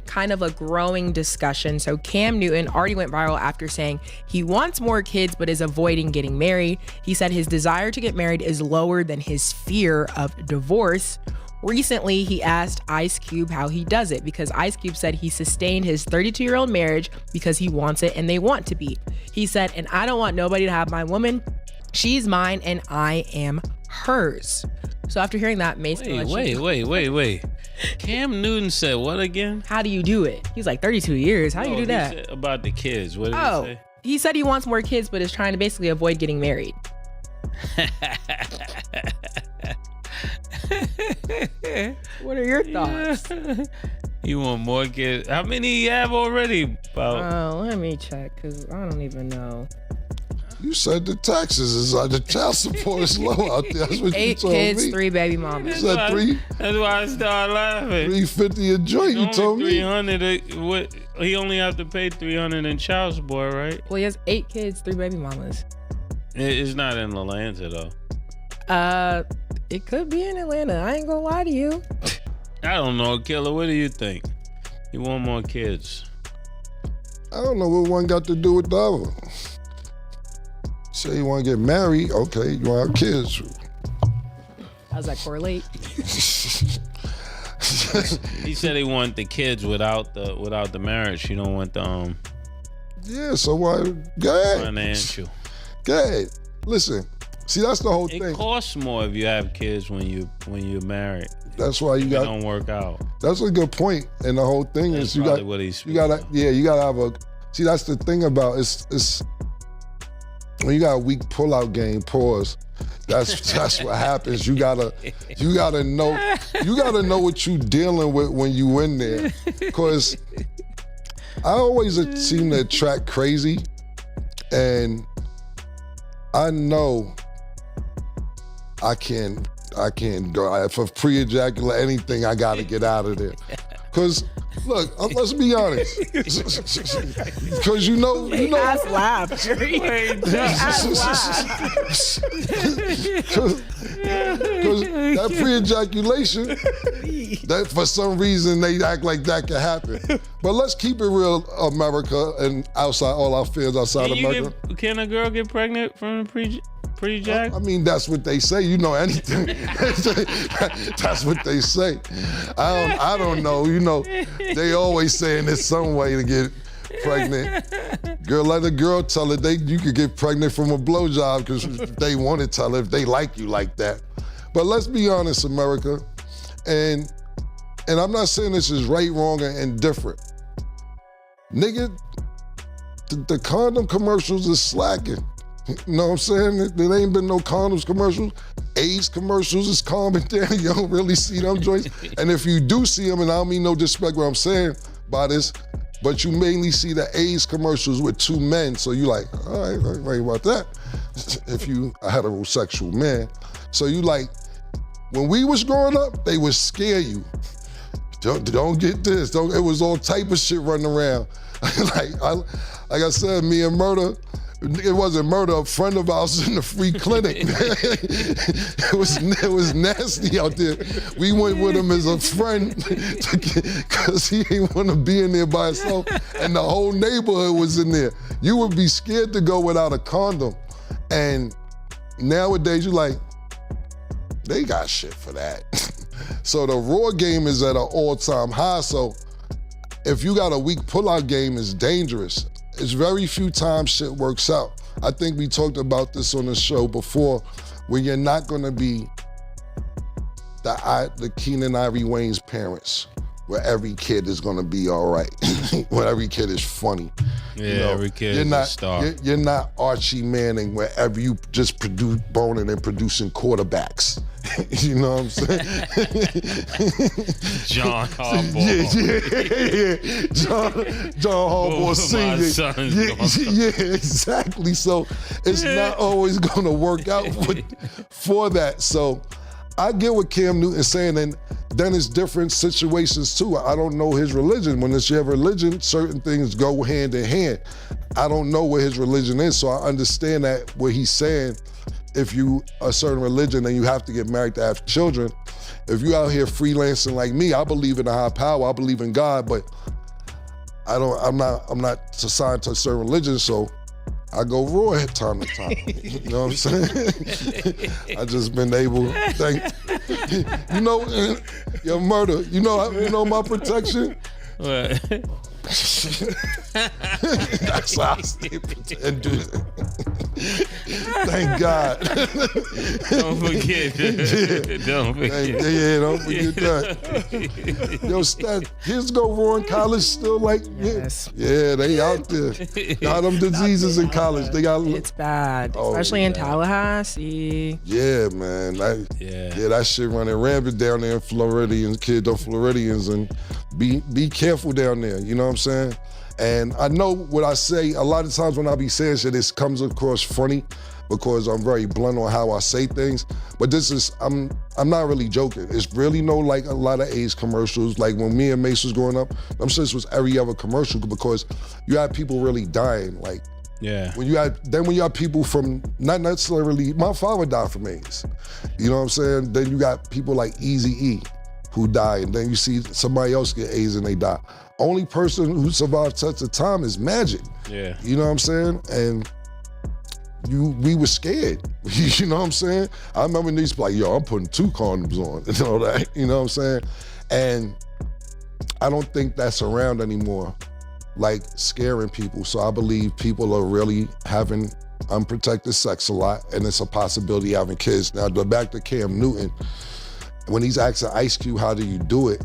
kind of a growing discussion. So Cam Newton already went viral after saying he wants more kids but is avoiding getting married. He said his desire to get married is lower than his fear of divorce. Recently, he asked Ice Cube how he does it because Ice Cube said he sustained his 32-year-old marriage because he wants it and they want to be. He said, and I don't want nobody to have my woman. She's mine and I am hers. So after hearing that, Mace... Wait. Cam Newton said what again? How do you do it? He's like 32 years. How do you do that? He said about the kids. What did he say? He said he wants more kids, but is trying to basically avoid getting married. What are your thoughts? You want more kids? How many you have already? Let me check, because I don't even know. You said the taxes is the child support is low out there. That's what 8 you told kids, me. 3 baby mamas. You said 3? That's why I started laughing. $350 a joint, you told me. 300. What? He only have to pay $300 in child support, right? Well, he has 8 kids, 3 baby mamas. It's not in Atlanta though. It could be in Atlanta. I ain't gonna lie to you. I don't know, Killer. What do you think? You want more kids? I don't know what one got to do with the other. Say you want to get married, okay, you want to have kids. How's that correlate? He said he want the kids without the marriage. You don't want the Yeah, so why? Go ahead. Financial. Go ahead. Listen, see, that's the whole thing. It costs more if you have kids when you're married. That's why it don't work out. That's a good point, and the whole thing That's is you got what he's you gotta have a. See, that's the thing about it's when you got a weak pullout game. Pause. That's what happens. You gotta know what you dealing with when you in there, because I always seem to attract crazy, and I know I can't go. For pre-ejaculate anything, I gotta get out of there. Cause look, let's be honest. Cause you know. Ass laugh. Cause that pre-ejaculation, that for some reason they act like that can happen. But let's keep it real, America, and outside all our fans outside America. Can a girl get pregnant from pre-jack? I mean, that's what they say. You know anything? That's what they say. I don't know. You know, they always saying there's some way to get pregnant. Girl, let a girl tell it. You could get pregnant from a blowjob because they want to tell it if they like you like that. But let's be honest, America, and I'm not saying this is right, wrong, or indifferent. Nigga, the condom commercials is slacking. You know what I'm saying? There ain't been no condoms commercials. AIDS commercials is calming down. You don't really see them joints. And if you do see them, and I don't mean no disrespect what I'm saying by this, but you mainly see the AIDS commercials with 2 men. So you like, all right, I ain't right about that. If you a heterosexual man. So you like, when we was growing up, they would scare you. Don't get this. It was all type of shit running around. like I said, me and Murder, it wasn't Murder, a friend of ours was in the free clinic. it was nasty out there. We went with him as a friend because he didn't want to be in there by himself, and the whole neighborhood was in there. You would be scared to go without a condom. And nowadays, you're like, they got shit for that. So the raw game is at an all-time high. So if you got a weak pullout game, it's dangerous. It's very few times shit works out. I think we talked about this on the show before, where you're not gonna be the Keenan Ivory Wayne's parents, where every kid is gonna be all right, where every kid is funny. Yeah, you know, every kid is a star. You're not Archie Manning, wherever you just boning and producing quarterbacks. You know what I'm saying? John Harbaugh. Yeah. John Harbaugh Sr. Yeah, exactly. So it's not always gonna work out for that. So I get what Cam Newton is saying, and then it's different situations too. I don't know his religion. When it's your religion, certain things go hand in hand. I don't know what his religion is, so I understand that what he's saying. if you a certain religion and you have to get married to have children. If you out here freelancing like me, I believe in a high power, I believe in God, but I'm not assigned to a certain religion, so I go raw at time to time. You know what I'm saying? I just been able, you know, your murder, you know my protection? What? That's how I stay and do it. Thank God. Don't forget. Don't forget. Don't forget that. Yo, Stat, kids go raw in college still like, yeah, they out there. Got them diseases in college. They got. It's bad, especially in Tallahassee. Yeah, man. That shit running rampant down there in Floridians, kids are Floridians, and be careful down there. You know what I'm saying? And I know what I say, a lot of times when I be saying shit, it comes across funny because I'm very blunt on how I say things. But this is, I'm not really joking. It's really no like a lot of AIDS commercials. Like when me and Mace was growing up, I'm sure this was every other commercial because you had people really dying. Like, when you had people from, not necessarily, my father died from AIDS. You know what I'm saying? Then you got people like Eazy-E who die, and then you see somebody else get AIDS and they die. Only person who survived such a time is Magic. Yeah. You know what I'm saying? And we were scared. You know what I'm saying? I remember these like, yo, I'm putting 2 condoms on and all that. You know what I'm saying? And I don't think that's around anymore, like scaring people. So I believe people are really having unprotected sex a lot, and it's a possibility of having kids. Now, back to Cam Newton, when he's asking Ice Cube, how do you do it?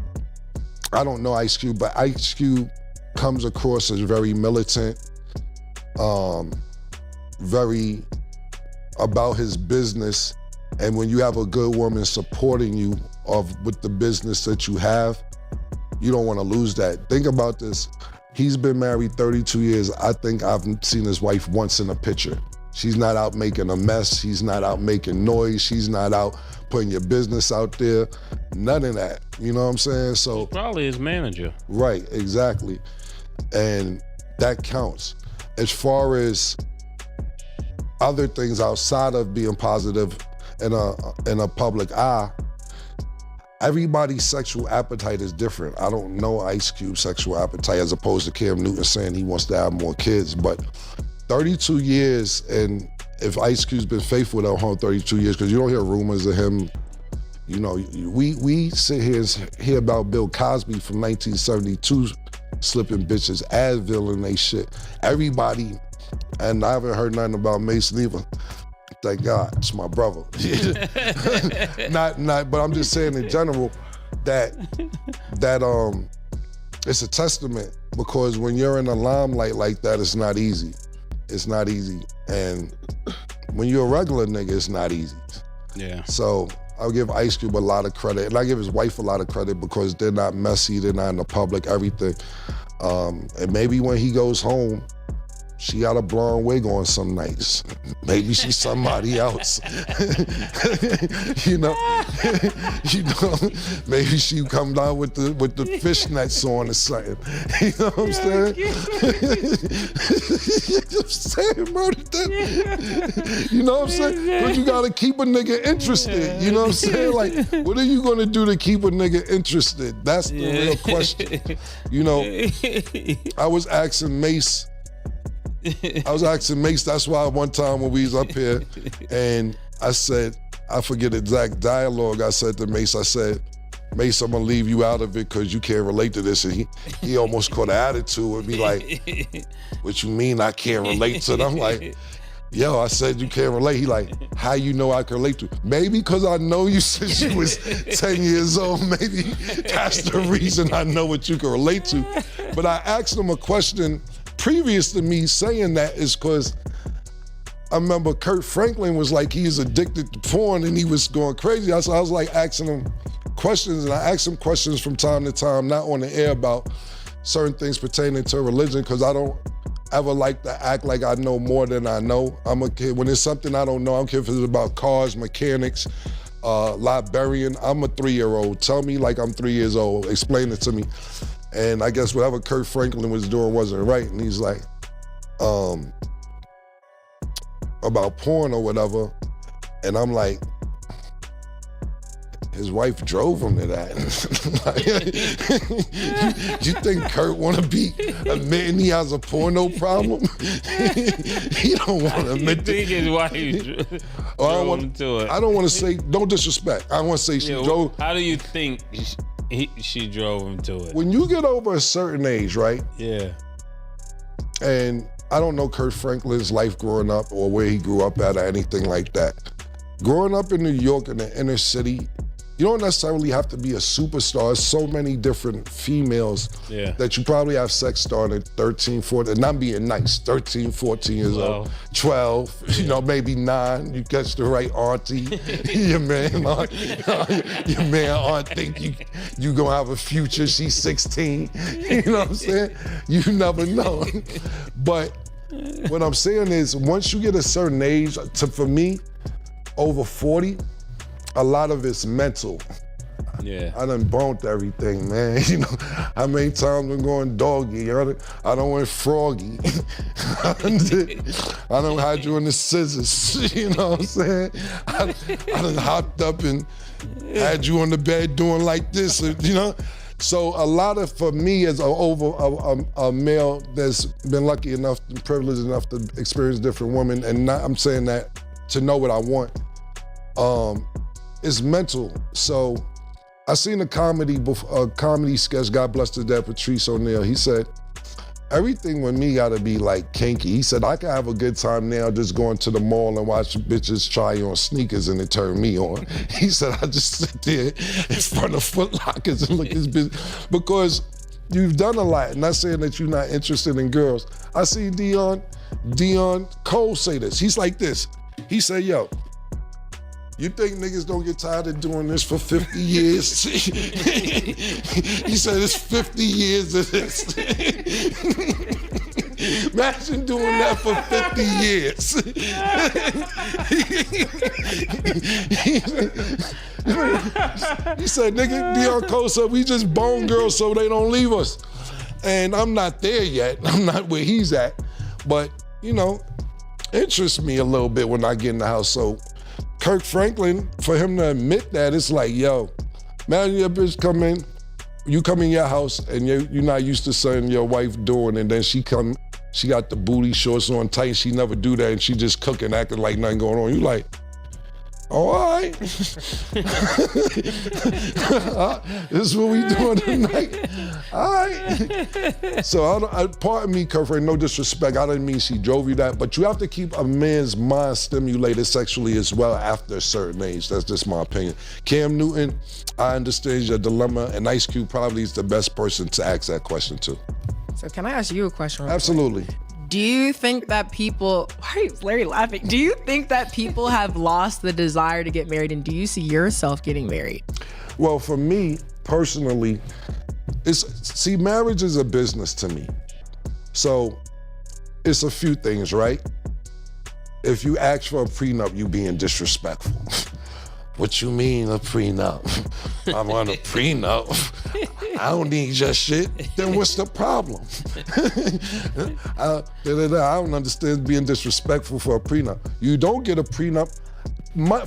I don't know Ice Cube, but Ice Cube comes across as very militant, very about his business. And when you have a good woman supporting you with the business that you have, you don't want to lose that. Think about this. He's been married 32 years. I think I've seen his wife once in a picture. She's not out making a mess. She's not out making noise. She's not out putting your business out there. None of that. You know what I'm saying? So he's probably his manager. Right, exactly. And that counts. As far as other things outside of being positive in a public eye, everybody's sexual appetite is different. I don't know Ice Cube's sexual appetite as opposed to Cam Newton saying he wants to have more kids, but 32 years, and if Ice Cube's been faithful that whole 32 years, because you don't hear rumors of him, you know, we sit here and hear about Bill Cosby from 1972 slipping bitches, Advil and they shit. Everybody, and I haven't heard nothing about Mason either. Thank God, it's my brother. But I'm just saying in general that it's a testament, because when you're in the limelight like that, it's not easy. It's not easy. And when you're a regular nigga, it's not easy. Yeah. So I'll give Ice Cube a lot of credit, and I give his wife a lot of credit because they're not messy, they're not in the public, everything. And maybe when he goes home, she got a blonde wig on some nights. Maybe she's somebody else. you know, maybe she come down with the fishnets on or something. You know what I'm saying? I'm saying, murder that. You know what I'm saying? Because you gotta keep a nigga interested. You know what I'm saying? Like, what are you gonna do to keep a nigga interested? That's the real question. You know, I was asking Mace, that's why one time when we was up here, and I said, I forget exact dialogue, I said to Mace, I said, Mace, I'm gonna leave you out of it because you can't relate to this. And he almost caught an attitude and be like, what you mean I can't relate to it? I'm like, yo, I said you can't relate. He like, how you know I can relate to it? Maybe because I know you since you was 10 years old. Maybe that's the reason I know what you can relate to. But I asked him a question previous to me saying that, is because I remember Kurt Franklin was like, he's addicted to porn and he was going crazy. So I was like asking him questions, and I asked him questions from time to time, not on the air, about certain things pertaining to religion, because I don't ever like to act like I know more than I know. I'm a kid. When it's something I don't know, I don't care if it's about cars, mechanics, librarian. I'm a 3-year-old. Tell me like I'm 3 years old. Explain it to me. And I guess whatever Kurt Franklin was doing wasn't right. And he's like, about porn or whatever, And I'm like, his wife drove him to that. you think Kurt want to be admitting he has a porno problem? He don't want to admit that. You think his wife drove him to it? I don't want to say, don't disrespect. I want to say she drove. How do you think she drove him to it? When you get over a certain age, right? Yeah. And I don't know Kurt Franklin's life growing up or where he grew up at or anything like that. Growing up in New York in the inner city, you don't necessarily have to be a superstar. There's so many different females that you probably have sex starting at 13, 14, and I'm being nice, 13, 14 years old, 12, you know, maybe 9, you catch the right auntie, your man aunt think you gonna have a future, she's 16, you know what I'm saying? You never know. But what I'm saying is, once you get a certain age, for me, over 40, a lot of it's mental. Yeah. I done bumped everything, man. You know, how many times I'm going doggy? I done went froggy. I done had you in the scissors. You know what I'm saying? I done hopped up and had you on the bed doing like this, you know? So a lot of, for me as a male that's been lucky enough and privileged enough to experience different women, and I'm saying that to know what I want, it's mental. So I seen a comedy sketch, God bless the dead, Patrice O'Neal. He said, everything with me gotta be like kinky. He said, I can have a good time now just going to the mall and watch bitches try on sneakers and it turn me on. He said, I just sit there in front of Foot Lockers and look at this bitch. Because you've done a lot, not saying that you're not interested in girls. I see Dion Cole say this. He's like this. He said, yo, you think niggas don't get tired of doing this for 50 years? He said it's 50 years of this. Imagine doing that for 50 years. He said, nigga, Dion Cole said, we just bone girls so they don't leave us. And I'm not there yet. I'm not where he's at. But, you know, interests me a little bit when I get in the house. So Kirk Franklin, for him to admit that, it's like, yo, man, your bitch come in, you come in your house and you're not used to seeing your wife doing, and then she got the booty shorts on tight, she never do that, and she just cooking, acting like nothing going on. You like, oh, all right. This is what we doing tonight. All right. So pardon me, Kurt, no disrespect. I didn't mean she drove you that, but you have to keep a man's mind stimulated sexually as well after a certain age. That's just my opinion. Cam Newton, I understand your dilemma, and Ice Cube probably is the best person to ask that question to. So can I ask you a question? Absolutely. Do you think that people, why is Larry laughing? Do you think that people have lost the desire to get married, and do you see yourself getting married? Well, for me, personally, marriage is a business to me. So it's a few things, right? If you ask for a prenup, you being disrespectful. What you mean a prenup? I'm on a prenup. I don't need your shit. Then what's the problem? I don't understand being disrespectful for a prenup. You don't get a prenup.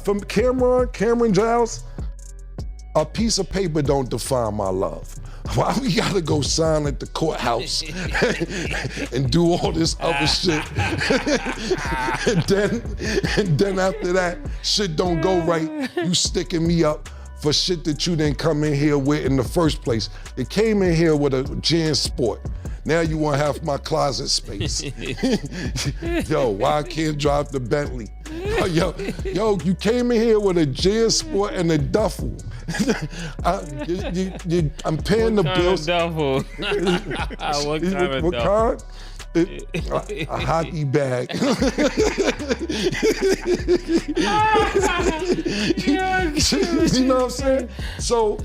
From Cameron Giles, a piece of paper don't define my love. Why we gotta go sign at the courthouse and do all this other shit? and then after that, shit don't go right, you sticking me up for shit that you didn't come in here with in the first place. They came in here with a JanSport. Now you want half my closet space. Yo, why I can't drive the Bentley? Yo, you came in here with a JanSport and a duffel. I'm paying the bills. What kind of duffel? A hockey bag. You know what I'm saying? So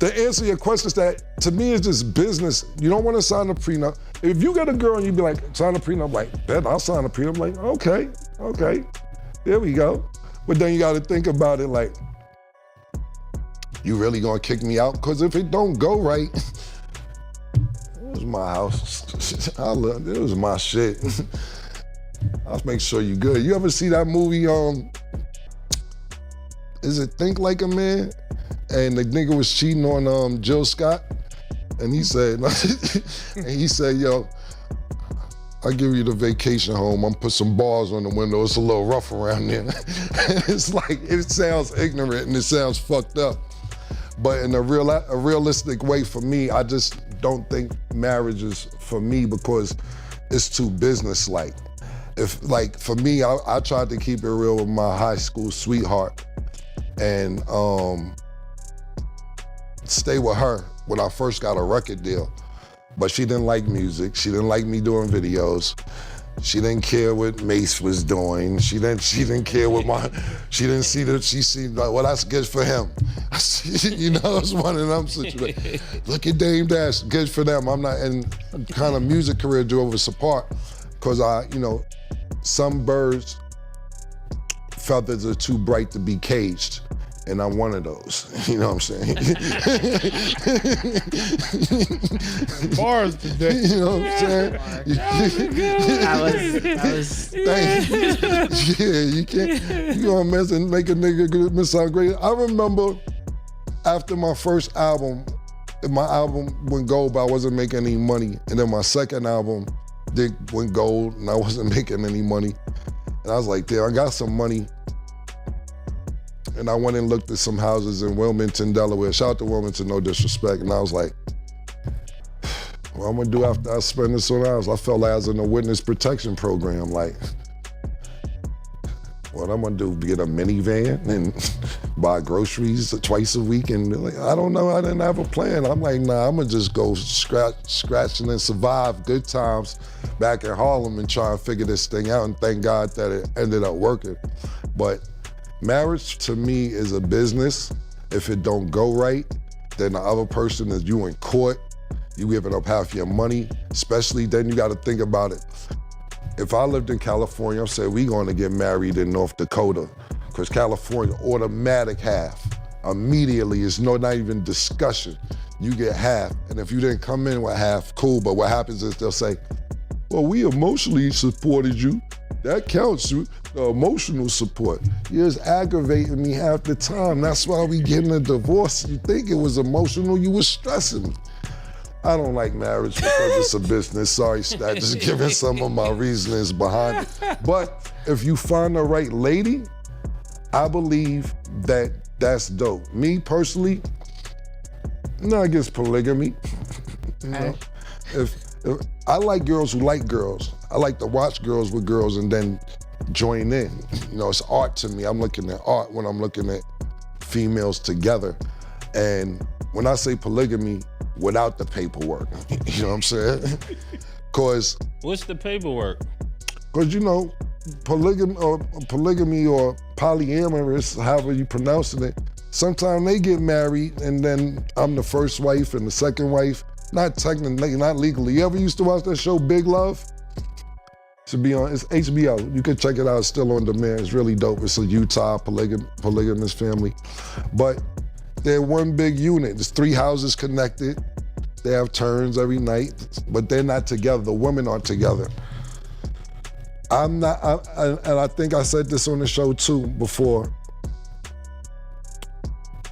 to answer your question is that, to me, it's just business. You don't want to sign a prenup. If you get a girl and you be like, sign a prenup, like, bet I'll sign a prenup. Like, okay, there we go. But then you got to think about it like, you really gonna kick me out? Because if it don't go right, it was my house. It was my shit. I'll make sure you good. You ever see that movie, is it Think Like a Man? And the nigga was cheating on Jill Scott. And he said, yo, I'll give you the vacation home. I'm put some bars on the window. It's a little rough around there. It's like, it sounds ignorant and it sounds fucked up. But in a realistic way for me, I just don't think marriage is for me because it's too business-like. If, like, for me, I tried to keep it real with my high school sweetheart and stay with her when I first got a record deal. But she didn't like music. She didn't like me doing videos. She didn't care what Mace was doing. She didn't care what she didn't see that. She seemed like, well, that's good for him. You know, it's one of them situations. Look at Dame Dash, good for them. I'm not, and kind of music career drove us apart because some birds' feathers are too bright to be caged. And I'm one of those, you know what I'm saying? Bars today. You know what I'm saying? That was Thank you. Yeah, you can't, you gonna mess and make a nigga miss out great. I remember after my first album, my album went gold, but I wasn't making any money. And then my second album went gold, and I wasn't making any money. And I was like, damn, I got some money. And I went and looked at some houses in Wilmington, Delaware. Shout out to Wilmington, no disrespect. And I was like, what I'm gonna do after I spend this on house? I felt like I was in a witness protection program. Like, what I'm gonna do, get a minivan and buy groceries twice a week? And like, I don't know, I didn't have a plan. I'm like, nah, I'm gonna just go scratching and survive good times back in Harlem and try and figure this thing out. And thank God that it ended up working. But marriage to me is a business. If it don't go right, then the other person is you in court, you giving up half your money, especially then you gotta think about it. If I lived in California, I'm saying we gonna get married in North Dakota, because California, automatic half. Immediately, it's not even discussion. You get half, and if you didn't come in with half, cool, but what happens is they'll say, well, we emotionally supported you. That counts, the emotional support. You're just aggravating me half the time. That's why we getting a divorce. You think it was emotional, you was stressing me. I don't like marriage because it's a business. Sorry, Stat, just giving some of my reasonings behind it. But if you find the right lady, I believe that that's dope. Me personally, I'm not against polygamy. You know? If I like girls who like girls. I like to watch girls with girls and then join in. You know, it's art to me. I'm looking at art when I'm looking at females together. And when I say polygamy, without the paperwork, you know what I'm saying? Cause what's the paperwork? Cause you know, polygamy or polyamorous, however you pronouncing it, sometimes they get married and then I'm the first wife and the second wife. Not technically, not legally. You ever used to watch that show, Big Love? It's HBO. You can check it out, it's still on demand. It's really dope. It's a Utah polygamous family. But they're one big unit. There's 3 houses connected. They have turns every night, but they're not together. The women aren't together. And I think I said this on the show too before.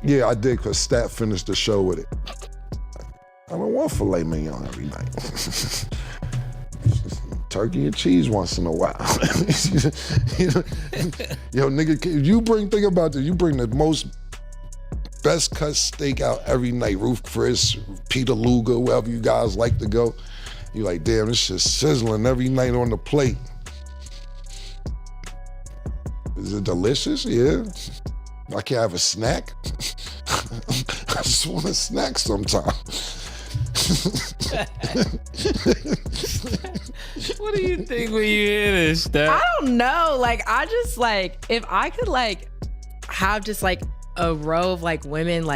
Yeah, I did, because Stat finished the show with it. I don't want filet mignon every night. Turkey and cheese once in a while. Yo, nigga, think about this, you bring the best cut steak out every night, Ruth Chris, Peter Luger, wherever you guys like to go. You're like, damn, this shit's sizzling every night on the plate. Is it delicious? Yeah. I can't have a snack. I just want a snack sometime. What do you think when you hear this stuff? I don't know. Like, I just if I could have just a row of women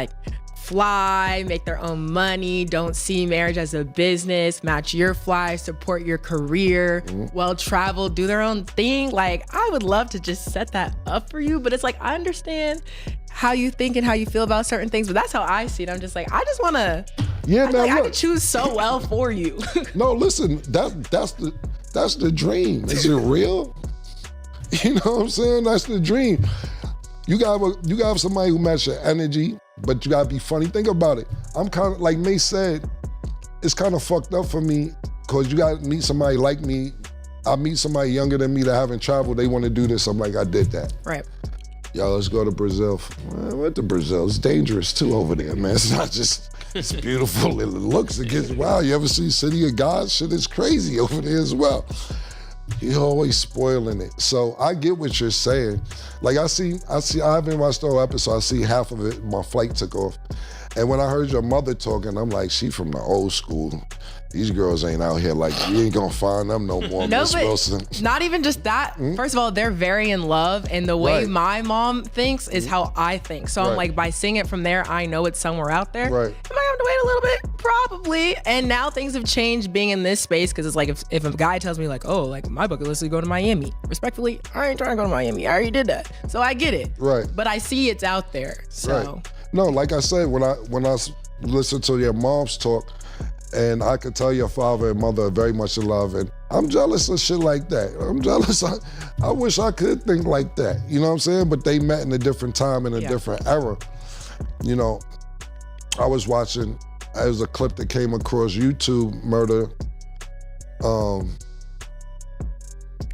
fly, make their own money, don't see marriage as a business, match your fly, support your career, well-traveled, do their own thing. I would love to just set that up for you, but it's I understand how you think and how you feel about certain things, but that's how I see it. I'm just I just want to, I could choose so well for you. No, listen, that's the dream. Is it real? You know what I'm saying? That's the dream. You gotta have somebody who matches your energy, but you gotta be funny. Think about it. I'm kind of, like May said, it's kind of fucked up for me because you gotta meet somebody like me. I meet somebody younger than me that haven't traveled, they wanna do this. I'm like, I did that. Right. Yo, let's go to Brazil. Well, what to Brazil? It's dangerous too over there, man. It's not just, it's beautiful. It looks, it gets, wow, you ever see City of God? Shit is crazy over there as well. You're always spoiling it. So I get what you're saying. Like I haven't watched the whole episode. I see half of it. My flight took off. And when I heard your mother talking, I'm like, she from the old school. These girls ain't out here like, you ain't gonna find them no more, No, Miss but Wilson. not even just that. First of all, they're very in love, and the way Right. my mom thinks is how I think. So I'm Right. like, by seeing it from there, I know it's somewhere out there. Right. Am I gonna have to wait a little bit? Probably. And now things have changed being in this space because it's like if a guy tells me like, oh, like my bucket list is to go to Miami. Respectfully, I ain't trying to go to Miami. I already did that. So I get it. Right. But I see it's out there. So Right. No, like I said, when I listen to your mom's talk, and I could tell your father and mother are very much in love, and I'm jealous of shit like that. I'm jealous. I wish I could think like that. You know what I'm saying? But they met in a different time, in a different era. You know, I was watching, there was a clip that came across YouTube, Murder, a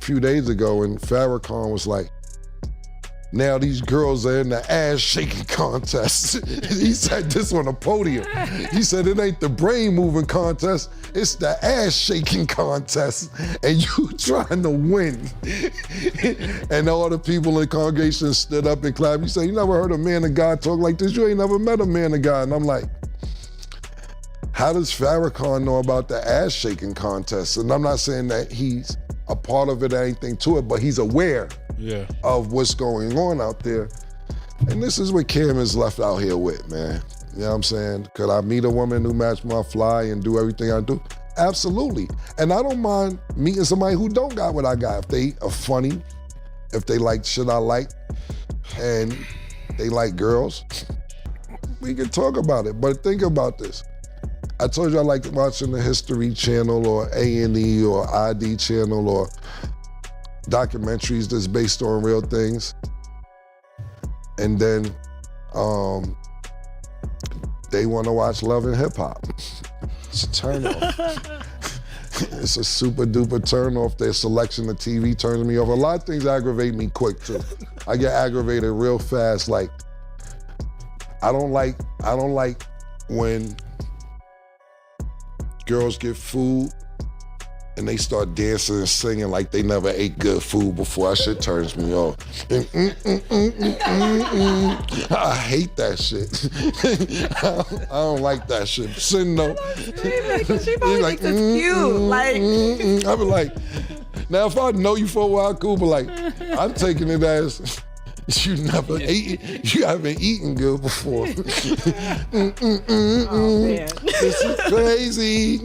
few days ago, and Farrakhan was like, now these girls are in the ass shaking contest. He said this on a podium. He said it ain't the brain moving contest, it's the ass shaking contest. And you trying to win. And all the people in the congregation stood up and clapped. You say, you never heard a man of God talk like this? You ain't never met a man of God. And I'm like, how does Farrakhan know about the ass shaking contest? And I'm not saying that he's a part of it or anything to it, but he's aware of what's going on out there. And this is what Cam is left out here with, man. You know what I'm saying? Could I meet a woman who match my fly and do everything I do? Absolutely. And I don't mind meeting somebody who don't got what I got. If they are funny, if they like shit I like, and they like girls, we can talk about it. But think about this. I told you I like watching the History Channel or A&E or ID Channel or documentaries that's based on real things. And then they want to watch Love and Hip Hop. It's a turn off. It's a super duper turn off. Their selection of TV turns me off. A lot of things aggravate me quick too. I get aggravated real fast. Like, I don't like when girls get food and they start dancing and singing like they never ate good food before. That shit turns me off. I hate that shit. I don't like that shit. Sitting though. She probably thinks it's cute. Like, I be like, now if I know you for a while, cool, but like, I'm taking it as you never ate, you haven't eaten good before. oh man. This is crazy.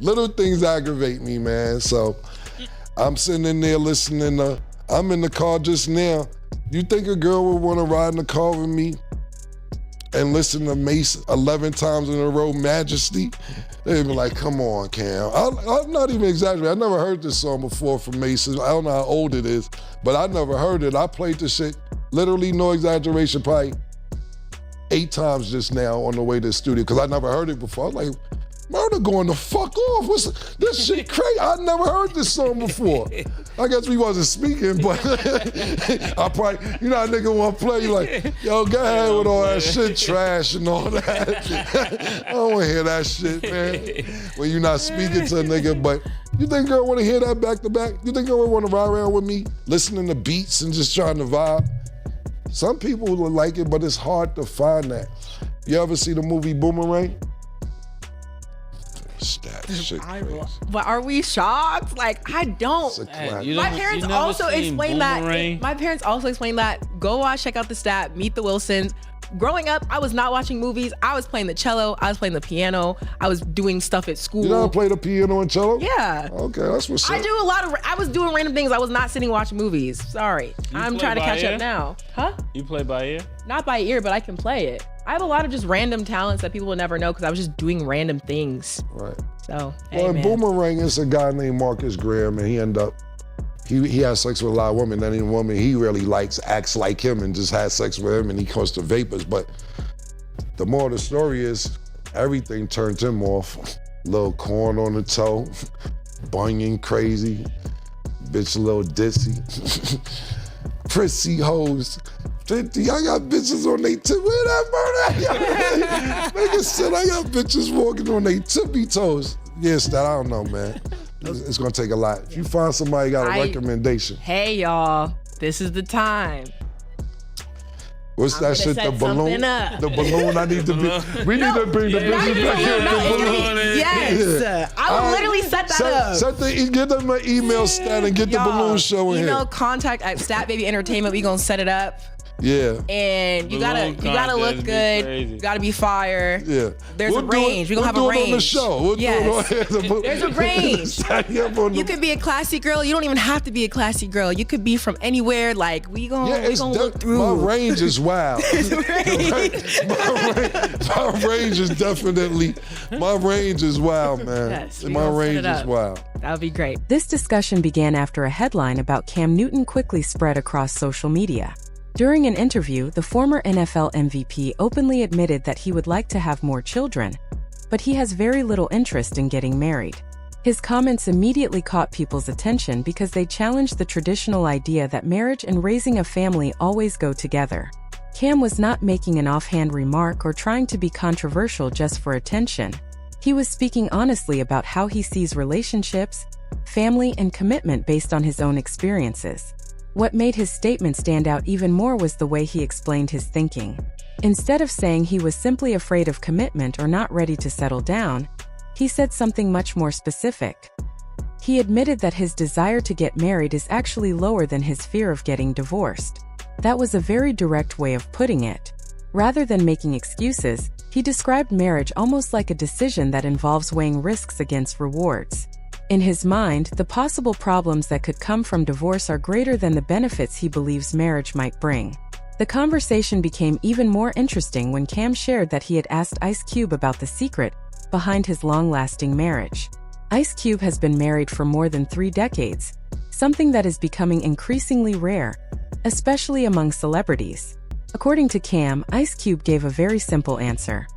Little things aggravate me, man. So I'm sitting in there listening to, I'm in the car just now. You think a girl would want to ride in the car with me and listen to Mace 11 times in a row, Majesty? They'd be like, come on, Cam. I'm not even exaggerating. I never heard this song before from Mason. I don't know how old it is, but I never heard it. I played this shit, literally no exaggeration, probably 8 times just now on the way to the studio, because I never heard it before. I was like, Murder going the fuck off. What's this shit crazy? I never heard this song before. I guess we wasn't speaking, but I probably, you know how nigga want to play, you like, yo, go ahead with all that shit, trash and all that. I don't want to hear that shit, man. When you're not speaking to a nigga, but you think girl want to hear that back to back? You think girl want to ride around with me, listening to beats and just trying to vibe? Some people will like it, but it's hard to find that. You ever see the movie Boomerang? That shit crazy. But are we shocked? Like, I don't. It's a classic. My parents also explained that. My parents also explained that. Go watch, check out the stat, Meet the Wilsons. Growing up, I was not watching movies. I was playing the cello. I was playing the piano. I was doing stuff at school. You know how to play the piano and cello? Yeah. Okay, that's what's up. I was doing random things. I was not sitting watching movies. Sorry. I'm trying to catch up now. Huh? You play by ear? Not by ear, but I can play it. I have a lot of just random talents that people will never know because I was just doing random things. Right. So, Well, in Boomerang, it's a guy named Marcus Graham, and he ended up he has sex with a lot of women. Then any woman he really likes acts like him and just has sex with him, and he comes to vapors. But the moral of the story is everything turned him off. Little corn on the toe, bunion crazy, bitch a little dizzy, prissy hoes. 50, I got bitches on they tip. Where that murder? Nigga said I got bitches walking on they tippy toes. Yes, that I don't know, man. It's gonna take a lot. If you find somebody got a recommendation. Hey y'all, this is the time. What's that shit? The balloon? The balloon I need to be. We need to bring the bitches back here. The balloon. Yes. Yeah. I will literally set that up. Get them an email stat and get the balloon show in here. Email contact at Stat Baby Entertainment. We gonna set it up. Yeah. And you gotta look good. You gotta be fire. Yeah. There's a range. We're gonna have a range. On the show. We'll do it on There's a range. You could be a classy girl. You don't even have to be a classy girl. You could be from anywhere. Like we gonna look through. My range is wild. my range is definitely. My range is wild, man. Yes, my range is wild. That would be great. This discussion began after a headline about Cam Newton quickly spread across social media. During an interview, the former NFL MVP openly admitted that he would like to have more children, but he has very little interest in getting married. His comments immediately caught people's attention because they challenged the traditional idea that marriage and raising a family always go together. Cam was not making an offhand remark or trying to be controversial just for attention. He was speaking honestly about how he sees relationships, family, and commitment based on his own experiences. What made his statement stand out even more was the way he explained his thinking. Instead of saying he was simply afraid of commitment or not ready to settle down, he said something much more specific. He admitted that his desire to get married is actually lower than his fear of getting divorced. That was a very direct way of putting it. Rather than making excuses, he described marriage almost like a decision that involves weighing risks against rewards. In his mind, the possible problems that could come from divorce are greater than the benefits he believes marriage might bring. The conversation became even more interesting when Cam shared that he had asked Ice Cube about the secret behind his long-lasting marriage. Ice Cube has been married for more than 3 decades, something that is becoming increasingly rare, especially among celebrities. According to Cam, Ice Cube gave a very simple answer.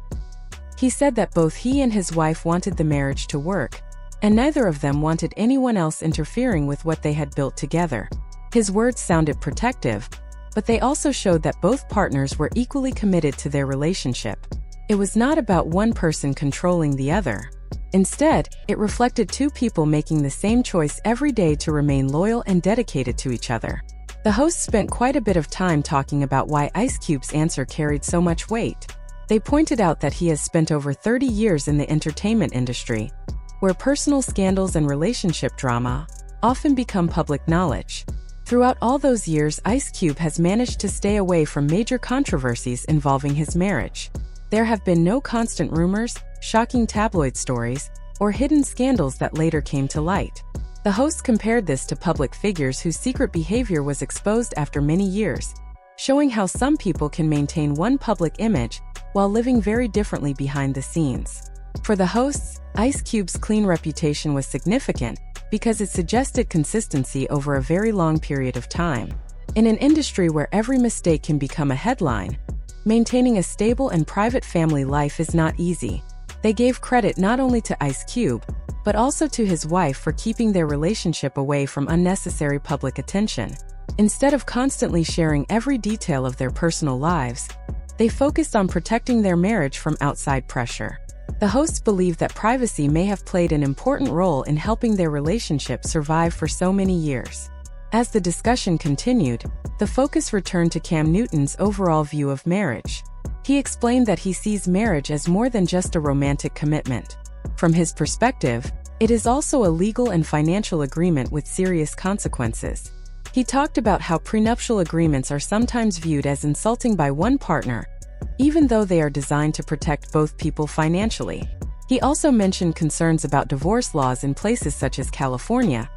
He said that both he and his wife wanted the marriage to work, and neither of them wanted anyone else interfering with what they had built together. His words sounded protective, but they also showed that both partners were equally committed to their relationship. It was not about one person controlling the other. Instead, it reflected 2 people making the same choice every day to remain loyal and dedicated to each other. The host spent quite a bit of time talking about why Ice Cube's answer carried so much weight. They pointed out that he has spent over 30 years in the entertainment industry, where personal scandals and relationship drama often become public knowledge. Throughout all those years, Ice Cube has managed to stay away from major controversies involving his marriage. There have been no constant rumors, shocking tabloid stories, or hidden scandals that later came to light. The host compared this to public figures whose secret behavior was exposed after many years, showing how some people can maintain one public image while living very differently behind the scenes. For the hosts, Ice Cube's clean reputation was significant because it suggested consistency over a very long period of time. In an industry where every mistake can become a headline, maintaining a stable and private family life is not easy. They gave credit not only to Ice Cube, but also to his wife for keeping their relationship away from unnecessary public attention. Instead of constantly sharing every detail of their personal lives, they focused on protecting their marriage from outside pressure. The hosts believe that privacy may have played an important role in helping their relationship survive for so many years. As the discussion continued, the focus returned to Cam Newton's overall view of marriage. He explained that he sees marriage as more than just a romantic commitment. From his perspective, it is also a legal and financial agreement with serious consequences. He talked about how prenuptial agreements are sometimes viewed as insulting by one partner, even though they are designed to protect both people financially. He also mentioned concerns about divorce laws in places such as California,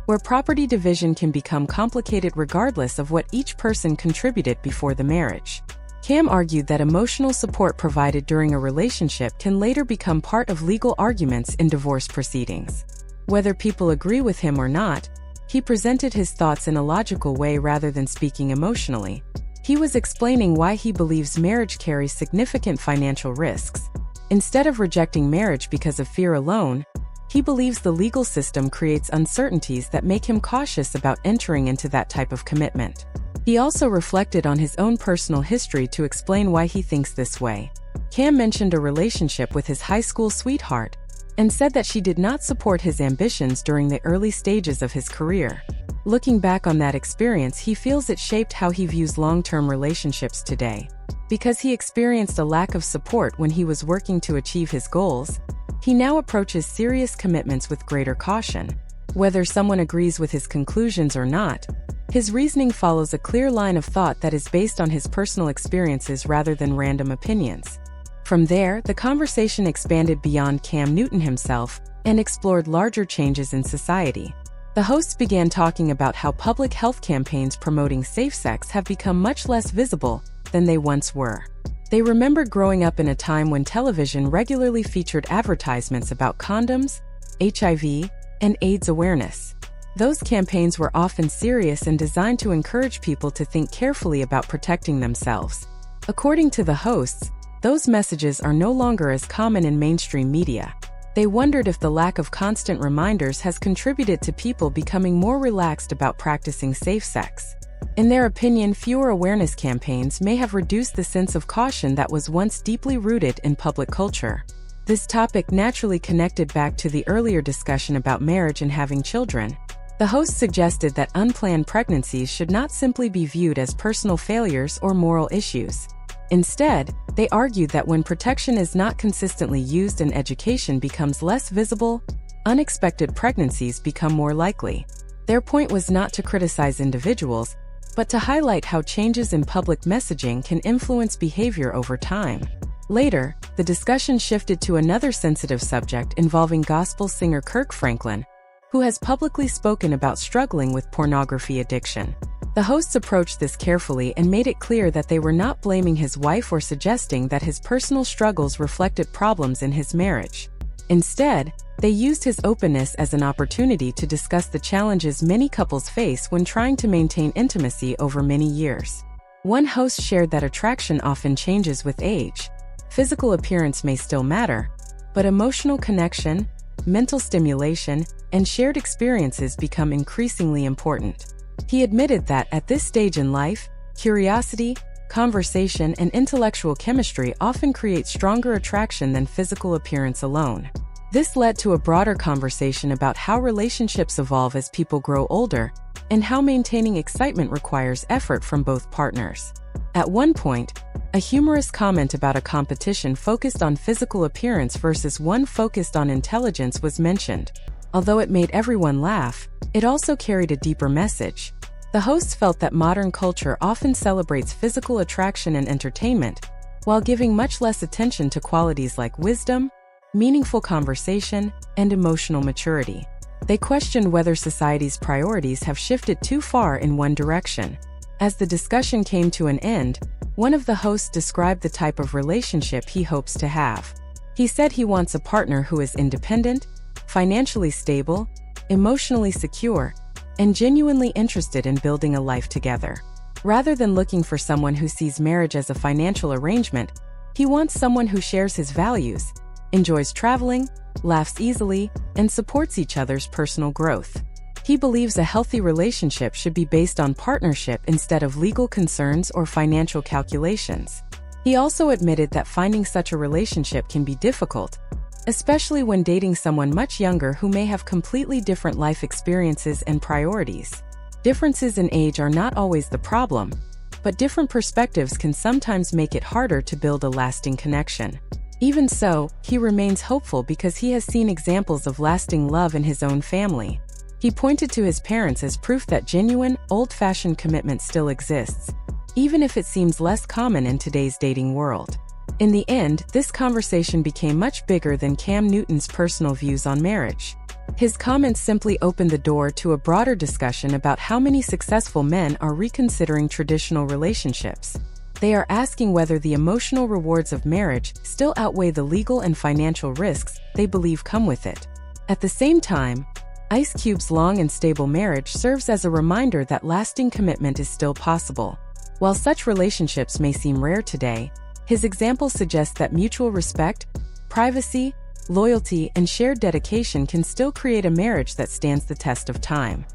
where property division can become complicated regardless of what each person contributed before the marriage. Cam argued that emotional support provided during a relationship can later become part of legal arguments in divorce proceedings. Whether people agree with him or not, He presented his thoughts in a logical way rather than speaking emotionally. He was explaining why he believes marriage carries significant financial risks. Instead of rejecting marriage because of fear alone, he believes the legal system creates uncertainties that make him cautious about entering into that type of commitment. He also reflected on his own personal history to explain why he thinks this way. Cam mentioned a relationship with his high school sweetheart and said that she did not support his ambitions during the early stages of his career. Looking back on that experience, he feels it shaped how he views long-term relationships today. Because he experienced a lack of support when he was working to achieve his goals, he now approaches serious commitments with greater caution. Whether someone agrees with his conclusions or not, his reasoning follows a clear line of thought that is based on his personal experiences rather than random opinions. From there, the conversation expanded beyond Cam Newton himself and explored larger changes in society. The hosts began talking about how public health campaigns promoting safe sex have become much less visible than they once were. They remembered growing up in a time when television regularly featured advertisements about condoms, HIV, and AIDS awareness. Those campaigns were often serious and designed to encourage people to think carefully about protecting themselves. According to the hosts, those messages are no longer as common in mainstream media. They wondered if the lack of constant reminders has contributed to people becoming more relaxed about practicing safe sex. In their opinion, fewer awareness campaigns may have reduced the sense of caution that was once deeply rooted in public culture. This topic naturally connected back to the earlier discussion about marriage and having children. The host suggested that unplanned pregnancies should not simply be viewed as personal failures or moral issues. Instead, they argued that when protection is not consistently used and education becomes less visible, unexpected pregnancies become more likely. Their point was not to criticize individuals, but to highlight how changes in public messaging can influence behavior over time. Later, the discussion shifted to another sensitive subject involving gospel singer Kirk Franklin, who has publicly spoken about struggling with pornography addiction. The hosts approached this carefully and made it clear that they were not blaming his wife or suggesting that his personal struggles reflected problems in his marriage. Instead, they used his openness as an opportunity to discuss the challenges many couples face when trying to maintain intimacy over many years. One host shared that attraction often changes with age. Physical appearance may still matter, but emotional connection, mental stimulation, and shared experiences become increasingly important. He admitted that at this stage in life, curiosity, conversation, and intellectual chemistry often create stronger attraction than physical appearance alone. This led to a broader conversation about how relationships evolve as people grow older and how maintaining excitement requires effort from both partners. At one point, a humorous comment about a competition focused on physical appearance versus one focused on intelligence was mentioned. Although it made everyone laugh, it also carried a deeper message. The hosts felt that modern culture often celebrates physical attraction and entertainment, while giving much less attention to qualities like wisdom, meaningful conversation, and emotional maturity. They questioned whether society's priorities have shifted too far in one direction. As the discussion came to an end, one of the hosts described the type of relationship he hopes to have. He said he wants a partner who is independent, financially stable, emotionally secure, and genuinely interested in building a life together. Rather than looking for someone who sees marriage as a financial arrangement, he wants someone who shares his values, enjoys traveling, laughs easily, and supports each other's personal growth. He believes a healthy relationship should be based on partnership instead of legal concerns or financial calculations. He also admitted that finding such a relationship can be difficult, especially when dating someone much younger who may have completely different life experiences and priorities. Differences in age are not always the problem, but different perspectives can sometimes make it harder to build a lasting connection. Even so, he remains hopeful because he has seen examples of lasting love in his own family. He pointed to his parents as proof that genuine, old-fashioned commitment still exists, even if it seems less common in today's dating world. In the end, this conversation became much bigger than Cam Newton's personal views on marriage. His comments simply opened the door to a broader discussion about how many successful men are reconsidering traditional relationships. They are asking whether the emotional rewards of marriage still outweigh the legal and financial risks they believe come with it. At the same time, Ice Cube's long and stable marriage serves as a reminder that lasting commitment is still possible. While such relationships may seem rare today, his example suggests that mutual respect, privacy, loyalty, and shared dedication can still create a marriage that stands the test of time.